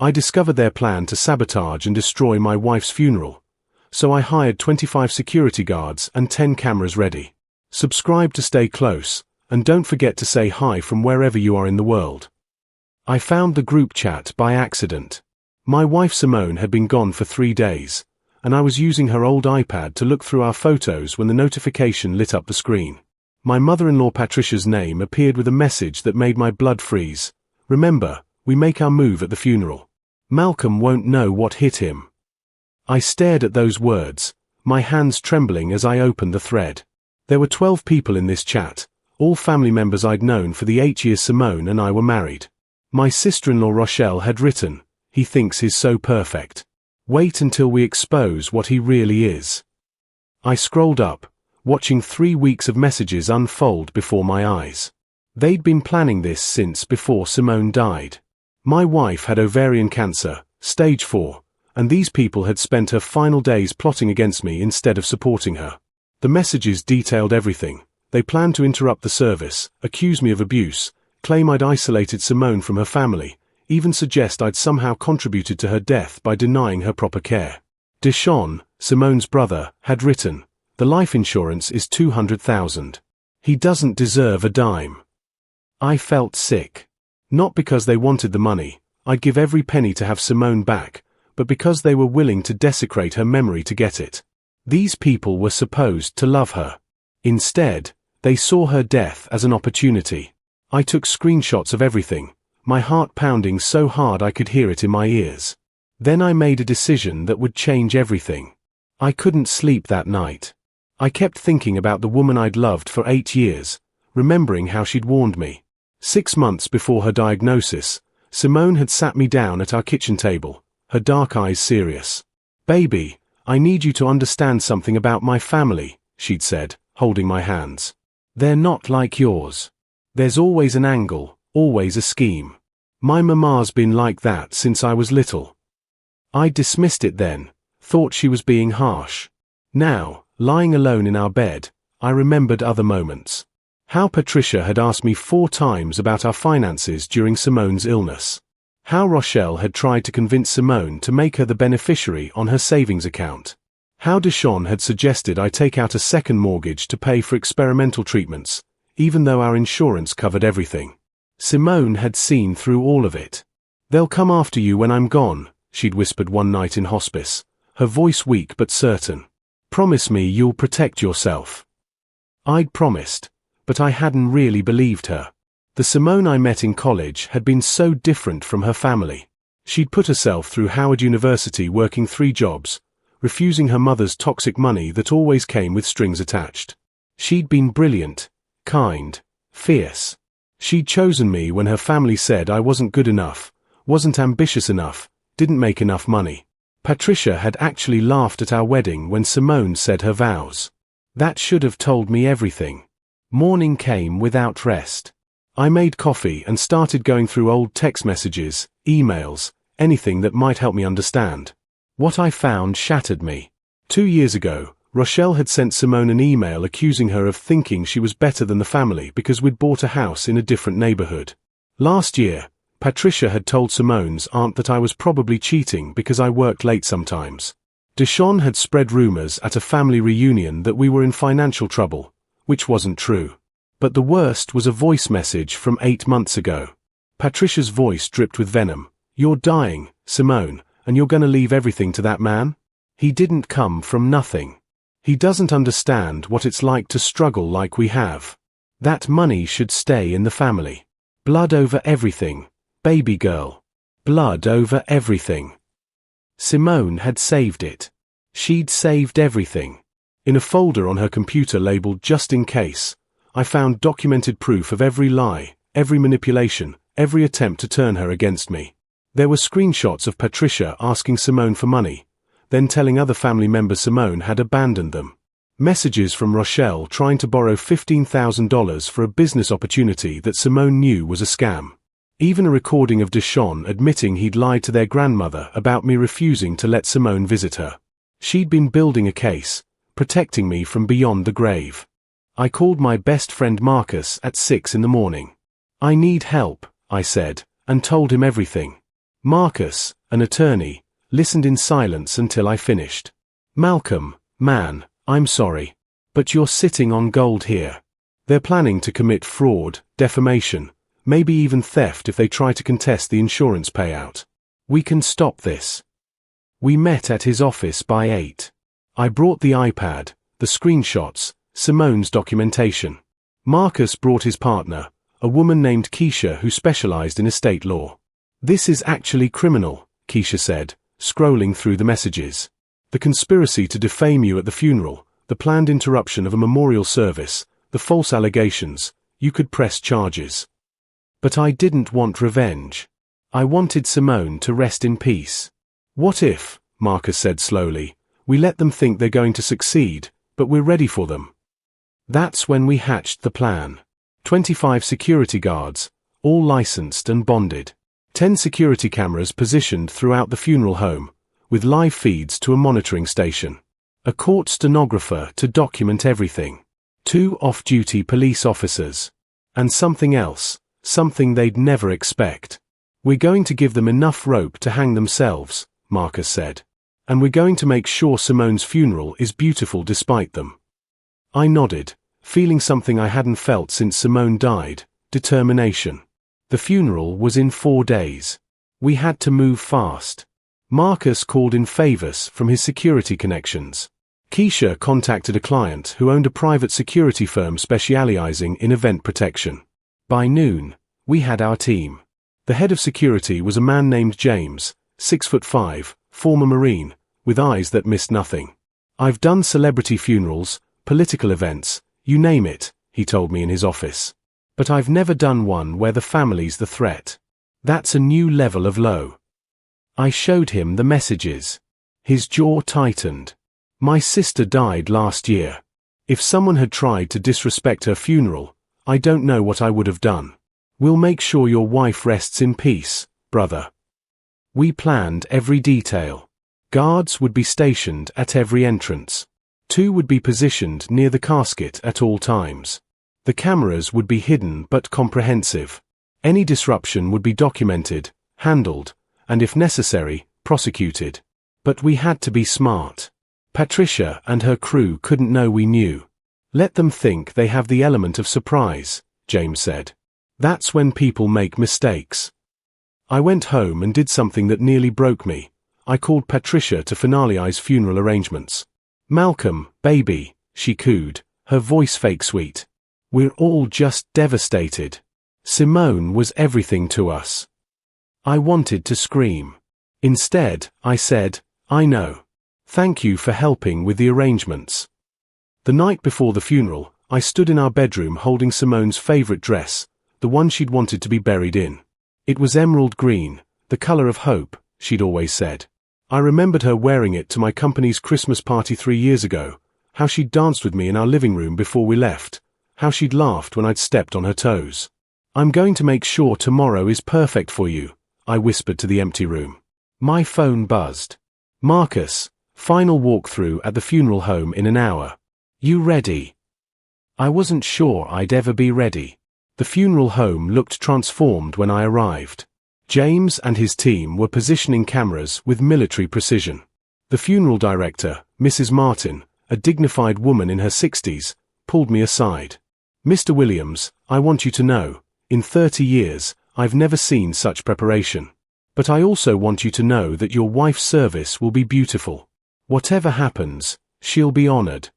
I discovered their plan to sabotage and destroy my wife's funeral, so I hired 25 security guards and 10 cameras ready. Subscribe to stay close, and don't forget to say hi from wherever you are in the world. I found the group chat by accident. My wife Simone had been gone for 3 days, and I was using her old iPad to look through our photos when the notification lit up the screen. My mother-in-law Patricia's name appeared with a message that made my blood freeze. Remember, we make our move at the funeral. Malcolm won't know what hit him. I stared at those words, my hands trembling as I opened the thread. There were 12 people in this chat, all family members I'd known for the 8 years Simone and I were married. My sister-in-law Rochelle had written, "He thinks he's so perfect. Wait until we expose what he really is." I scrolled up, watching 3 weeks of messages unfold before my eyes. They'd been planning this since before Simone died. My wife had ovarian cancer, stage 4, and these people had spent her final days plotting against me instead of supporting her. The messages detailed everything. They planned to interrupt the service, accuse me of abuse, claim I'd isolated Simone from her family, even suggest I'd somehow contributed to her death by denying her proper care. Deshawn, Simone's brother, had written, "The life insurance is $200,000. He doesn't deserve a dime." I felt sick. Not because they wanted the money, I'd give every penny to have Simone back, but because they were willing to desecrate her memory to get it. These people were supposed to love her. Instead, they saw her death as an opportunity. I took screenshots of everything, my heart pounding so hard I could hear it in my ears. Then I made a decision that would change everything. I couldn't sleep that night. I kept thinking about the woman I'd loved for 8 years, remembering how she'd warned me. 6 months before her diagnosis, Simone had sat me down at our kitchen table, her dark eyes serious. "Baby, I need you to understand something about my family," she'd said, holding my hands. "They're not like yours. There's always an angle, always a scheme. My mama's been like that since I was little." I dismissed it then, thought she was being harsh. Now, lying alone in our bed, I remembered other moments. How Patricia had asked me 4 times about our finances during Simone's illness. How Rochelle had tried to convince Simone to make her the beneficiary on her savings account. How Deshawn had suggested I take out a second mortgage to pay for experimental treatments, even though our insurance covered everything. Simone had seen through all of it. "They'll come after you when I'm gone," she'd whispered one night in hospice, her voice weak but certain. "Promise me you'll protect yourself." I'd promised, but I hadn't really believed her. The Simone I met in college had been so different from her family. She'd put herself through Howard University working 3 jobs, refusing her mother's toxic money that always came with strings attached. She'd been brilliant, kind, fierce. She'd chosen me when her family said I wasn't good enough, wasn't ambitious enough, didn't make enough money. Patricia had actually laughed at our wedding when Simone said her vows. That should have told me everything. Morning came without rest. I made coffee and started going through old text messages, emails, anything that might help me understand. What I found shattered me. 2 years ago, Rochelle had sent Simone an email accusing her of thinking she was better than the family because we'd bought a house in a different neighborhood. Last year, Patricia had told Simone's aunt that I was probably cheating because I worked late sometimes. Deshawn had spread rumors at a family reunion that we were in financial trouble, which wasn't true. But the worst was a voice message from 8 months ago. Patricia's voice dripped with venom. "You're dying, Simone, and you're gonna leave everything to that man? He didn't come from nothing. He doesn't understand what it's like to struggle like we have. That money should stay in the family. Blood over everything, baby girl. Blood over everything." Simone had saved it. She'd saved everything. In a folder on her computer labeled "Just in Case," I found documented proof of every lie, every manipulation, every attempt to turn her against me. There were screenshots of Patricia asking Simone for money, then telling other family members Simone had abandoned them. Messages from Rochelle trying to borrow $15,000 for a business opportunity that Simone knew was a scam. Even a recording of Deshawn admitting he'd lied to their grandmother about me refusing to let Simone visit her. She'd been building a case, protecting me from beyond the grave. I called my best friend Marcus at 6 in the morning. "I need help," I said, and told him everything. Marcus, an attorney, listened in silence until I finished. Malcolm, man, I'm sorry. But you're sitting on gold here. They're planning to commit fraud, defamation, maybe even theft if they try to contest the insurance payout. We can stop this. We met at his office by 8. I brought the iPad, the screenshots, Simone's documentation. Marcus brought his partner, a woman named Keisha who specialized in estate law. This is actually criminal, Keisha said, scrolling through the messages. The conspiracy to defame you at the funeral, the planned interruption of a memorial service, the false allegations, you could press charges. But I didn't want revenge. I wanted Simone to rest in peace. What if, Marcus said slowly, we let them think they're going to succeed, but we're ready for them? That's when we hatched the plan. 25 security guards, all licensed and bonded. 10 security cameras positioned throughout the funeral home, with live feeds to a monitoring station. A court stenographer to document everything. 2 off-duty police officers. And something else, something they'd never expect. We're going to give them enough rope to hang themselves, Marcus said. And we're going to make sure Simone's funeral is beautiful despite them. I nodded, feeling something I hadn't felt since Simone died, determination. The funeral was in 4 days. We had to move fast. Marcus called in favors from his security connections. Keisha contacted a client who owned a private security firm specializing in event protection. By noon, we had our team. The head of security was a man named James, 6'5", former Marine, with eyes that missed nothing. I've done celebrity funerals, political events, you name it, he told me in his office. But I've never done one where the family's the threat. That's a new level of low. I showed him the messages. His jaw tightened. My sister died last year. If someone had tried to disrespect her funeral, I don't know what I would have done. We'll make sure your wife rests in peace, brother. We planned every detail. Guards would be stationed at every entrance. 2 would be positioned near the casket at all times. The cameras would be hidden but comprehensive. Any disruption would be documented, handled, and if necessary, prosecuted. But we had to be smart. Patricia and her crew couldn't know we knew. Let them think they have the element of surprise, James said. That's when people make mistakes. I went home and did something that nearly broke me. I called Patricia to finalize funeral arrangements. Malcolm, baby, she cooed, her voice fake sweet. We're all just devastated. Simone was everything to us. I wanted to scream. Instead, I said, I know. Thank you for helping with the arrangements. The night before the funeral, I stood in our bedroom holding Simone's favorite dress, the one she'd wanted to be buried in. It was emerald green, the color of hope, she'd always said. I remembered her wearing it to my company's Christmas party 3 years ago, how she'd danced with me in our living room before we left, how she'd laughed when I'd stepped on her toes. I'm going to make sure tomorrow is perfect for you, I whispered to the empty room. My phone buzzed. Marcus, final walkthrough at the funeral home in an hour. You ready? I wasn't sure I'd ever be ready. The funeral home looked transformed when I arrived. James and his team were positioning cameras with military precision. The funeral director, Mrs. Martin, a dignified woman in her 60s, pulled me aside. Mr. Williams, I want you to know, in 30 years, I've never seen such preparation. But I also want you to know that your wife's service will be beautiful. Whatever happens, she'll be honored.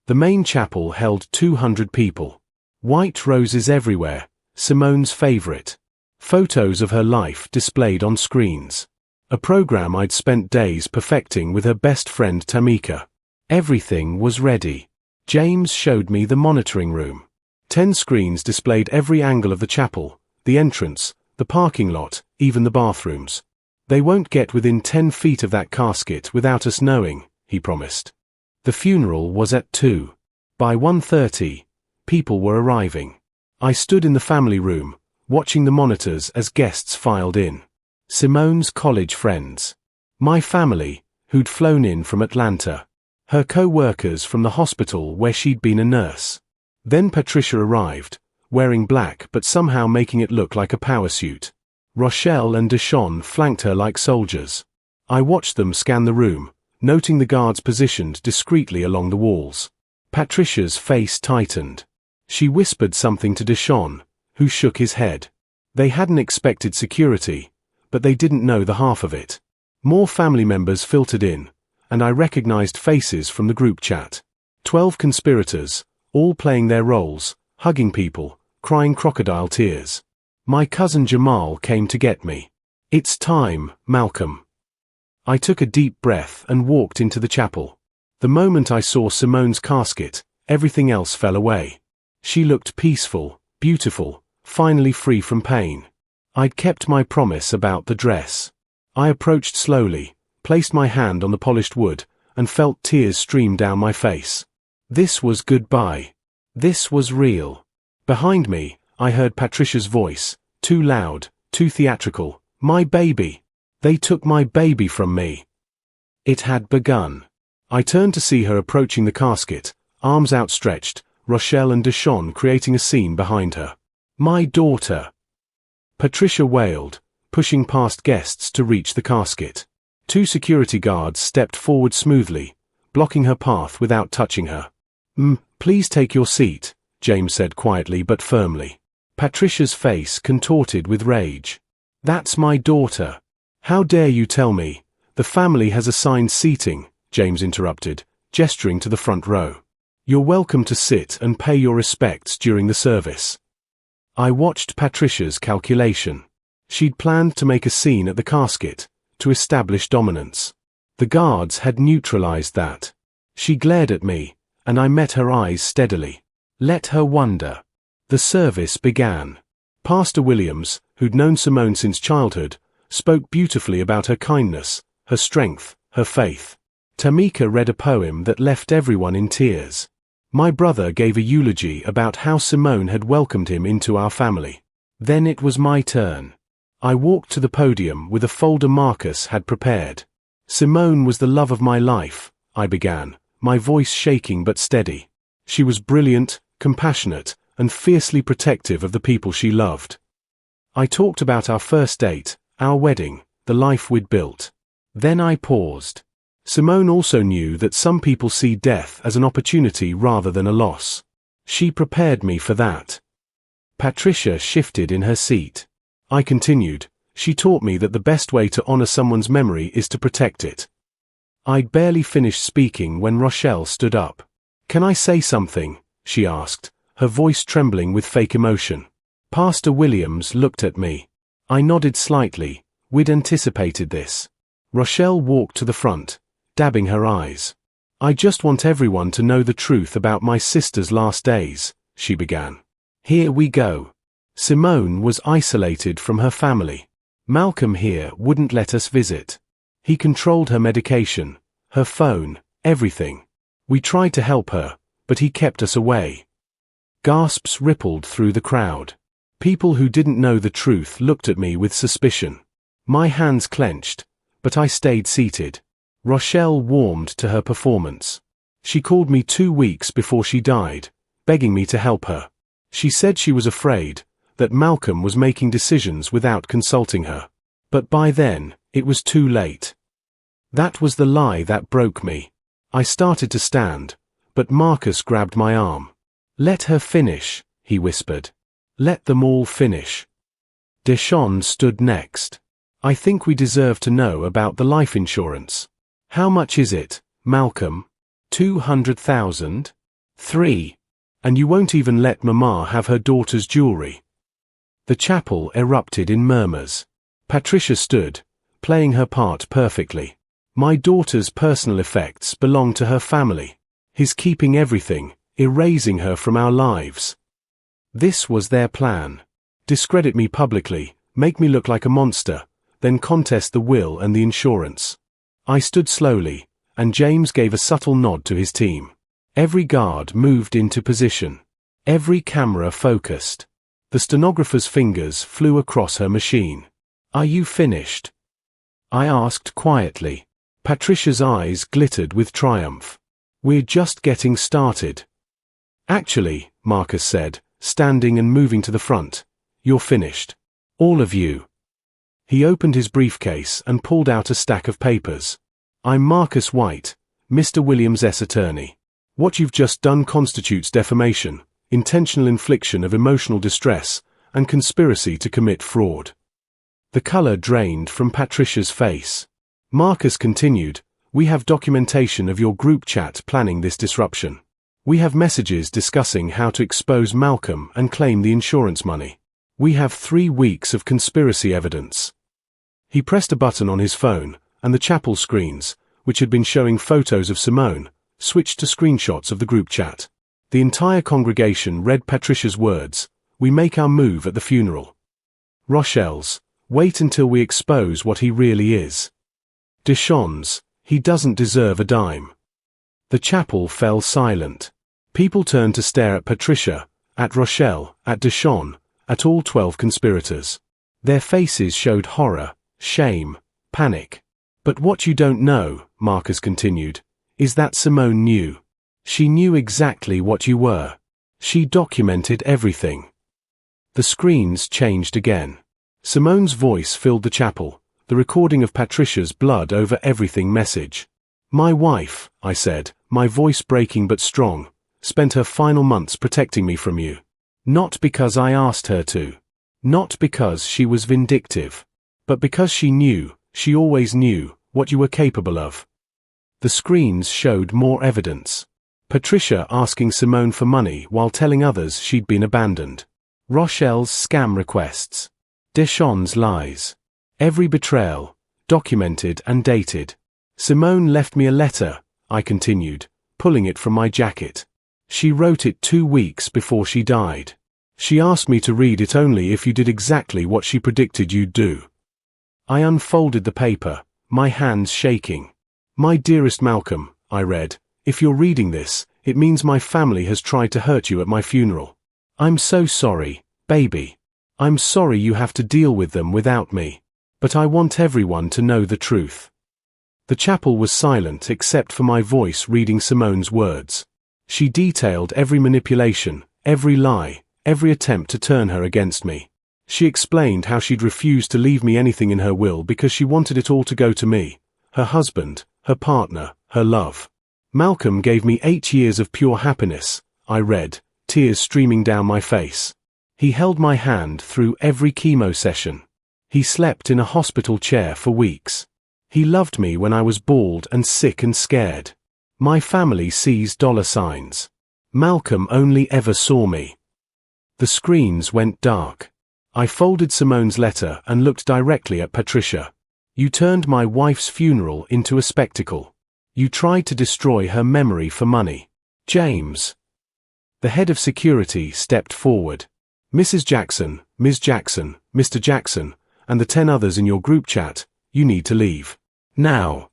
The main chapel held 200 people. White roses everywhere, Simone's favorite. Photos of her life displayed on screens. A program I'd spent days perfecting with her best friend Tamika. Everything was ready. James showed me the monitoring room. 10 screens displayed every angle of the chapel, the entrance, the parking lot, even the bathrooms. They won't get within 10 feet of that casket without us knowing, he promised. The funeral was at 2. By 1:30, people were arriving. I stood in the family room, watching the monitors as guests filed in. Simone's college friends. My family, who'd flown in from Atlanta. Her co-workers from the hospital where she'd been a nurse. Then Patricia arrived, wearing black but somehow making it look like a power suit. Rochelle and Deshawn flanked her like soldiers. I watched them scan the room, noting the guards positioned discreetly along the walls. Patricia's face tightened. She whispered something to Deshawn, who shook his head. They hadn't expected security, but they didn't know the half of it. More family members filtered in, and I recognized faces from the group chat. 12 conspirators, all playing their roles, hugging people, crying crocodile tears. My cousin Jamal came to get me. "It's time, Malcolm." I took a deep breath and walked into the chapel. The moment I saw Simone's casket, everything else fell away. She looked peaceful, beautiful, finally free from pain. I'd kept my promise about the dress. I approached slowly, placed my hand on the polished wood, and felt tears stream down my face. This was goodbye. This was real. Behind me, I heard Patricia's voice, too loud, too theatrical. "My baby! They took my baby from me." It had begun. I turned to see her approaching the casket, arms outstretched, Rochelle and Deshawn creating a scene behind her. "My daughter!" Patricia wailed, pushing past guests to reach the casket. 2 security guards stepped forward smoothly, blocking her path without touching her. Please take your seat," James said quietly but firmly. Patricia's face contorted with rage. "That's my daughter. How dare you tell me? The family has assigned seating," James interrupted, gesturing to the front row. "You're welcome to sit and pay your respects during the service." I watched Patricia's calculation. She'd planned to make a scene at the casket, to establish dominance. The guards had neutralized that. She glared at me, and I met her eyes steadily. Let her wonder. The service began. Pastor Williams, who'd known Simone since childhood, spoke beautifully about her kindness, her strength, her faith. Tamika read a poem that left everyone in tears. My brother gave a eulogy about how Simone had welcomed him into our family. Then it was my turn. I walked to the podium with a folder Marcus had prepared. "Simone was the love of my life," I began, my voice shaking but steady. "She was brilliant, compassionate, and fiercely protective of the people she loved." I talked about our first date, our wedding, the life we'd built. Then I paused. Simone also knew that some people see death as an opportunity rather than a loss. She prepared me for that. Patricia shifted in her seat. I continued, "She taught me that the best way to honor someone's memory is to protect it." I'd barely finished speaking when Rochelle stood up. "Can I say something?" she asked, her voice trembling with fake emotion. Pastor Williams looked at me. I nodded slightly. We'd anticipated this. Rochelle walked to the front, dabbing her eyes. "I just want everyone to know the truth about my sister's last days," she began. "Here we go. Simone was isolated from her family. Malcolm here wouldn't let us visit. He controlled her medication, her phone, everything. We tried to help her, but he kept us away." Gasps rippled through the crowd. People who didn't know the truth looked at me with suspicion. My hands clenched, but I stayed seated. Rochelle warmed to her performance. She called me 2 weeks before she died, begging me to help her. She said she was afraid that Malcolm was making decisions without consulting her. But by then, it was too late. That was the lie that broke me. I started to stand, but Marcus grabbed my arm. "Let her finish," he whispered. "Let them all finish." Deshawn stood next. "I think we deserve to know about the life insurance. How much is it, Malcolm? 200,000? 3. And you won't even let Mama have her daughter's jewelry." The chapel erupted in murmurs. Patricia stood, playing her part perfectly. "My daughter's personal effects belong to her family. He's keeping everything, erasing her from our lives." This was their plan. Discredit me publicly, make me look like a monster, then contest the will and the insurance. I stood slowly, and James gave a subtle nod to his team. Every guard moved into position. Every camera focused. The stenographer's fingers flew across her machine. "Are you finished?" I asked quietly. Patricia's eyes glittered with triumph. "We're just getting started." "Actually," Marcus said, standing and moving to the front, "you're finished. All of you." He opened his briefcase and pulled out a stack of papers. "I'm Marcus White, Mr. Williams' attorney. What you've just done constitutes defamation, intentional infliction of emotional distress, and conspiracy to commit fraud." The color drained from Patricia's face. Marcus continued, "We have documentation of your group chat planning this disruption. We have messages discussing how to expose Malcolm and claim the insurance money. We have 3 weeks of conspiracy evidence." He pressed a button on his phone, and the chapel screens, which had been showing photos of Simone, switched to screenshots of the group chat. The entire congregation read Patricia's words, "We make our move at the funeral. Rochelle's, wait until we expose what he really is. Deshawn's, he doesn't deserve a dime." The chapel fell silent. People turned to stare at Patricia, at Rochelle, at Deshawn, at all 12 conspirators. Their faces showed horror, shame, panic. "But what you don't know," Marcus continued, "is that Simone knew. She knew exactly what you were. She documented everything." The screens changed again. Simone's voice filled the chapel, the recording of Patricia's blood over everything message. "My wife," I said, my voice breaking but strong, "spent her final months protecting me from you. Not because I asked her to. Not because she was vindictive. But because she knew, she always knew, what you were capable of." The screens showed more evidence. Patricia asking Simone for money while telling others she'd been abandoned. Rochelle's scam requests. Deshawn's lies. Every betrayal, documented and dated. "Simone left me a letter," I continued, pulling it from my jacket. "She wrote it 2 weeks before she died. She asked me to read it only if you did exactly what she predicted you'd do." I unfolded the paper, my hands shaking. "My dearest Malcolm," I read, "if you're reading this, it means my family has tried to hurt you at my funeral. I'm so sorry, baby. I'm sorry you have to deal with them without me. But I want everyone to know the truth." The chapel was silent except for my voice reading Simone's words. She detailed every manipulation, every lie, every attempt to turn her against me. She explained how she'd refused to leave me anything in her will because she wanted it all to go to me, her husband, her partner, her love. "Malcolm gave me 8 years of pure happiness," I read, tears streaming down my face. "He held my hand through every chemo session. He slept in a hospital chair for weeks. He loved me when I was bald and sick and scared. My family sees $signs. Malcolm only ever saw me." The screens went dark. I folded Simone's letter and looked directly at Patricia. "You turned my wife's funeral into a spectacle. You tried to destroy her memory for money. James." The head of security stepped forward. "Mrs. Jackson, Ms. Jackson, Mr. Jackson, and the 10 others in your group chat, you need to leave. Now."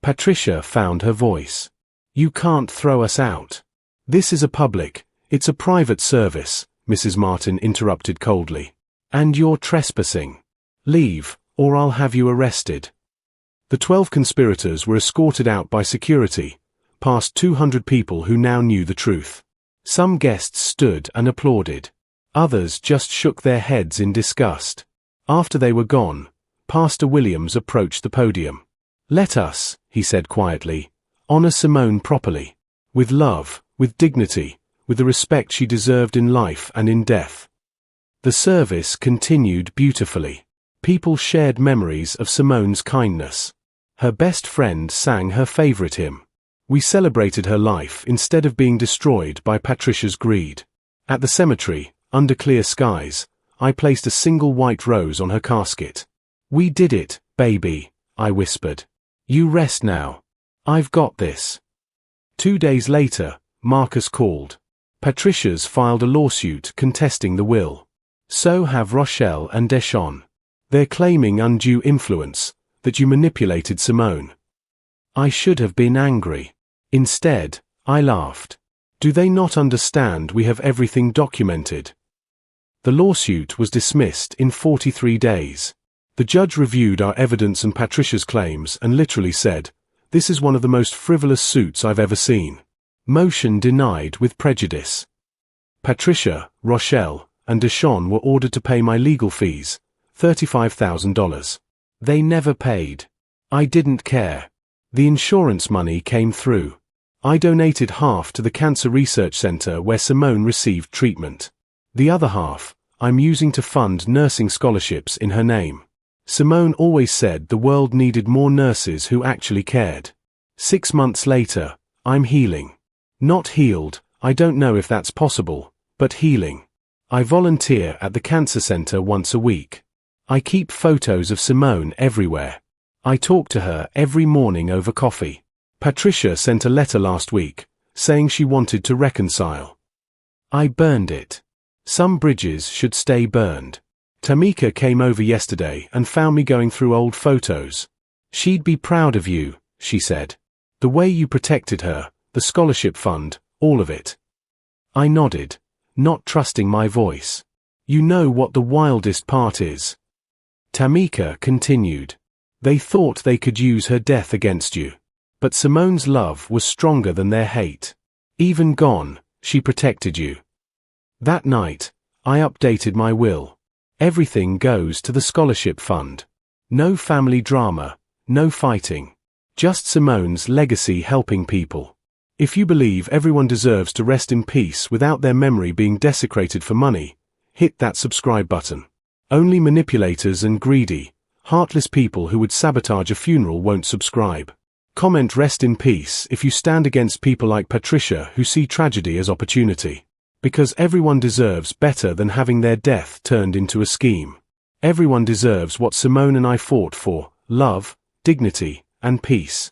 Patricia found her voice. "You can't throw us out. This is a public, it's a private service," Mrs. Martin interrupted coldly. "And you're trespassing. Leave, or I'll have you arrested." The 12 conspirators were escorted out by security, past 200 people who now knew the truth. Some guests stood and applauded. Others just shook their heads in disgust. After they were gone, Pastor Williams approached the podium. "Let us," he said quietly, "honor Simone properly. With love, with dignity, with the respect she deserved in life and in death." The service continued beautifully. People shared memories of Simone's kindness. Her best friend sang her favorite hymn. We celebrated her life instead of being destroyed by Patricia's greed. At the cemetery, under clear skies, I placed a single white rose on her casket. "We did it, baby," I whispered. "You rest now. I've got this." 2 days later, Marcus called. "Patricia's filed a lawsuit contesting the will. So have Rochelle and Deshawn. They're claiming undue influence, that you manipulated Simone." I should have been angry. Instead, I laughed. Do they not understand we have everything documented? The lawsuit was dismissed in 43 days. The judge reviewed our evidence and Patricia's claims and literally said, "This is one of the most frivolous suits I've ever seen. Motion denied with prejudice." Patricia, Rochelle, and Deshawn were ordered to pay my legal fees, $35,000. They never paid. I didn't care. The insurance money came through. I donated half to the Cancer Research Center where Simone received treatment. The other half, I'm using to fund nursing scholarships in her name. Simone always said the world needed more nurses who actually cared. 6 months later, I'm healing. Not healed, I don't know if that's possible, but healing. I volunteer at the cancer center once a week. I keep photos of Simone everywhere. I talk to her every morning over coffee. Patricia sent a letter last week, saying she wanted to reconcile. I burned it. Some bridges should stay burned. Tamika came over yesterday and found me going through old photos. She'd be proud of you, she said. The way you protected her, the scholarship fund, all of it. I nodded, not trusting my voice. You know what the wildest part is? Tamika continued. They thought they could use her death against you. But Simone's love was stronger than their hate. Even gone, she protected you. That night, I updated my will. Everything goes to the scholarship fund. No family drama, no fighting. Just Simone's legacy helping people. If you believe everyone deserves to rest in peace without their memory being desecrated for money, hit that subscribe button. Only manipulators and greedy, heartless people who would sabotage a funeral won't subscribe. Comment rest in peace if you stand against people like Patricia who see tragedy as opportunity. Because everyone deserves better than having their death turned into a scheme. Everyone deserves what Simone and I fought for: love, dignity, and peace.